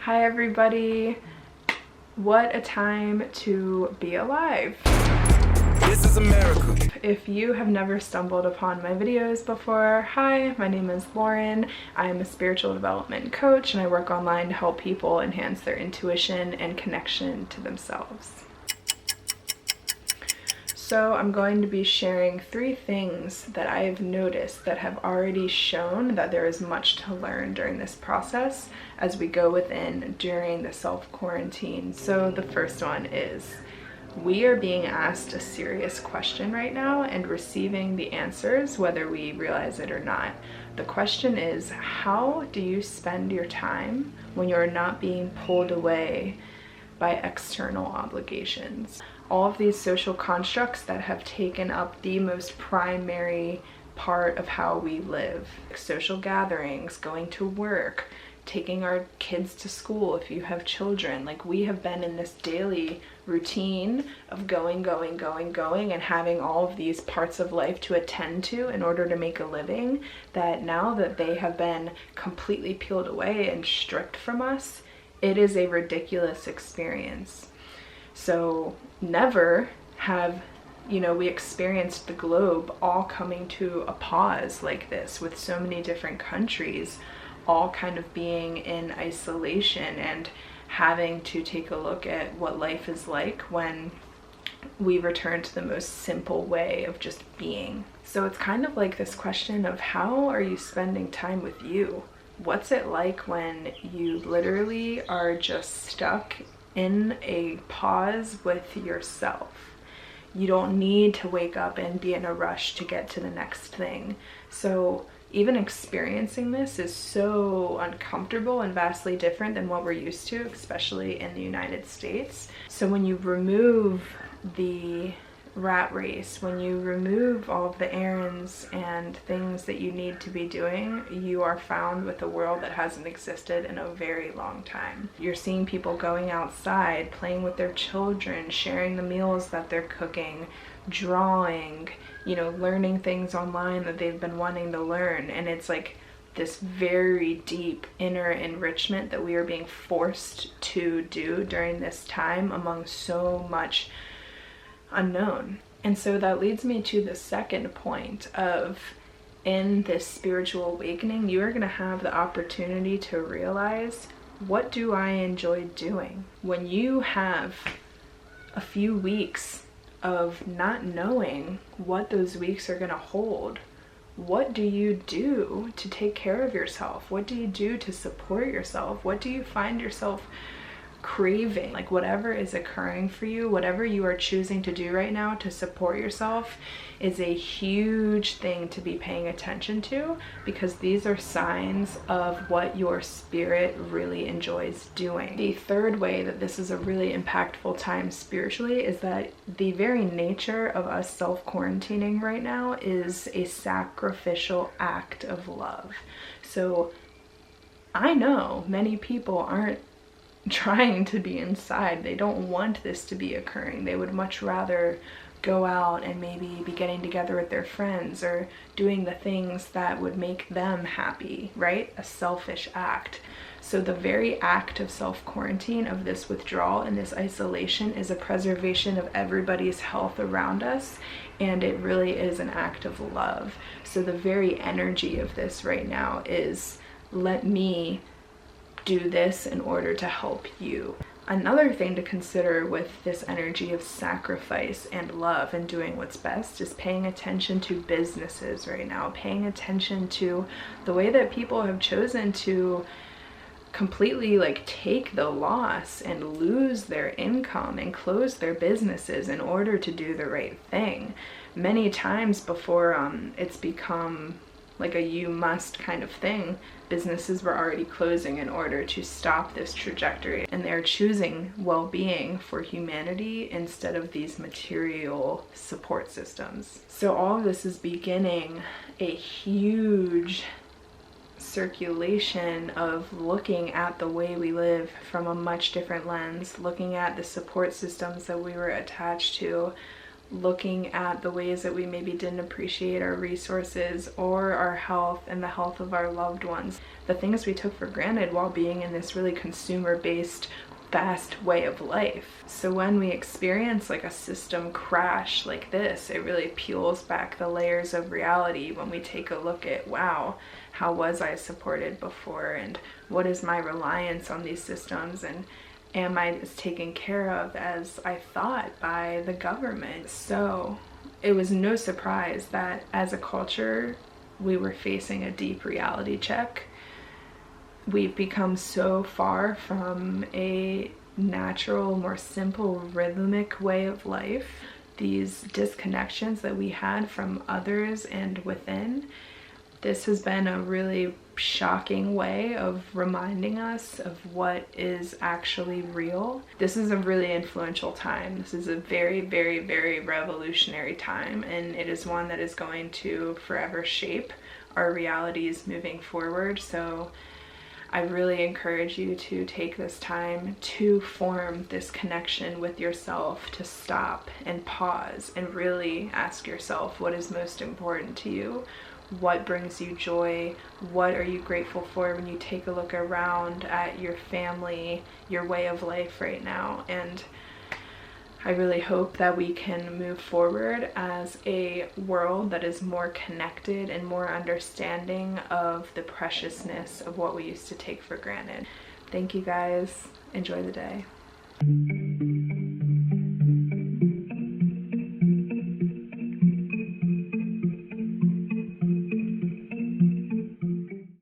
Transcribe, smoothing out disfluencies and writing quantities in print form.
Hi everybody. What a time to be alive. This is America. If you have never stumbled upon my videos before, hi, my name is Lauren. I am a spiritual development coach and I work online to help people enhance their intuition and connection to themselves. So I'm going to be sharing 3 things that I have noticed that have already shown that there is much to learn during this process as we go within during the self-quarantine. So the first one is, we are being asked a serious question right now and receiving the answers whether we realize it or not. The question is, how do you spend your time when you're not being pulled away by external obligations? All of these social constructs that have taken up the most primary part of how we live. Social gatherings, going to work, taking our kids to school if you have children. Like, we have been in this daily routine of going, and having all of these parts of life to attend to in order to make a living, that now that they have been completely peeled away and stripped from us, it is a ridiculous experience. So never have, we experienced the globe all coming to a pause like this, with so many different countries all kind of being in isolation and having to take a look at what life is like when we return to the most simple way of just being. So it's kind of like this question of, how are you spending time with you? What's it like when you literally are just stuck in a pause with yourself? You don't need to wake up and be in a rush to get to the next thing. So even experiencing this is so uncomfortable and vastly different than what we're used to, especially in the United States. So when you remove the rat race, when you remove all of the errands and things that you need to be doing, you are found with a world that hasn't existed in a very long time. You're seeing people going outside, playing with their children, sharing the meals that they're cooking, drawing, learning things online that they've been wanting to learn. And it's like this very deep inner enrichment that we are being forced to do during this time among so much unknown. And so that leads me to the second point of, in this spiritual awakening, you are going to have the opportunity to realize, what do I enjoy doing? When you have a few weeks of not knowing what those weeks are going to hold, what do you do to take care of yourself? What do you do to support yourself? What do you find yourself craving? Like, whatever is occurring for you, whatever you are choosing to do right now to support yourself, is a huge thing to be paying attention to, because these are signs of what your spirit really enjoys doing. The third way that this is a really impactful time spiritually is that the very nature of us self-quarantining right now is a sacrificial act of love. So I know many people aren't trying to be inside. They don't want this to be occurring. They would much rather go out and maybe be getting together with their friends or doing the things that would make them happy, right? A selfish act. So the very act of self-quarantine, of this withdrawal and this isolation, is a preservation of everybody's health around us, and it really is an act of love. So the very energy of this right now is, let me do this in order to help you. Another thing to consider with this energy of sacrifice and love and doing what's best is paying attention to businesses right now, paying attention to the way that people have chosen to completely take the loss and lose their income and close their businesses in order to do the right thing. Many times before it's become like a you must kind of thing, businesses were already closing in order to stop this trajectory, and they're choosing well-being for humanity instead of these material support systems. So all of this is beginning a huge circulation of looking at the way we live from a much different lens, looking at the support systems that we were attached to, looking at the ways that we maybe didn't appreciate our resources or our health and the health of our loved ones, the things we took for granted while being in this really consumer-based, fast way of life. So when we experience like a system crash like this, it really peels back the layers of reality when we take a look at, wow, how was I supported before, and what is my reliance on these systems, and am I taken care of as I thought by the government? So it was no surprise that as a culture, we were facing a deep reality check. We've become so far from a natural, more simple, rhythmic way of life. These disconnections that we had from others and within, this has been a really shocking way of reminding us of what is actually real. This is a really influential time. This is a very, very, very revolutionary time, and it is one that is going to forever shape our realities moving forward. So I really encourage you to take this time to form this connection with yourself, to stop and pause and really ask yourself what is most important to you. What brings you joy? What are you grateful for when you take a look around at your family, your way of life right now? And I really hope that we can move forward as a world that is more connected and more understanding of the preciousness of what we used to take for granted. Thank you guys. Enjoy the day.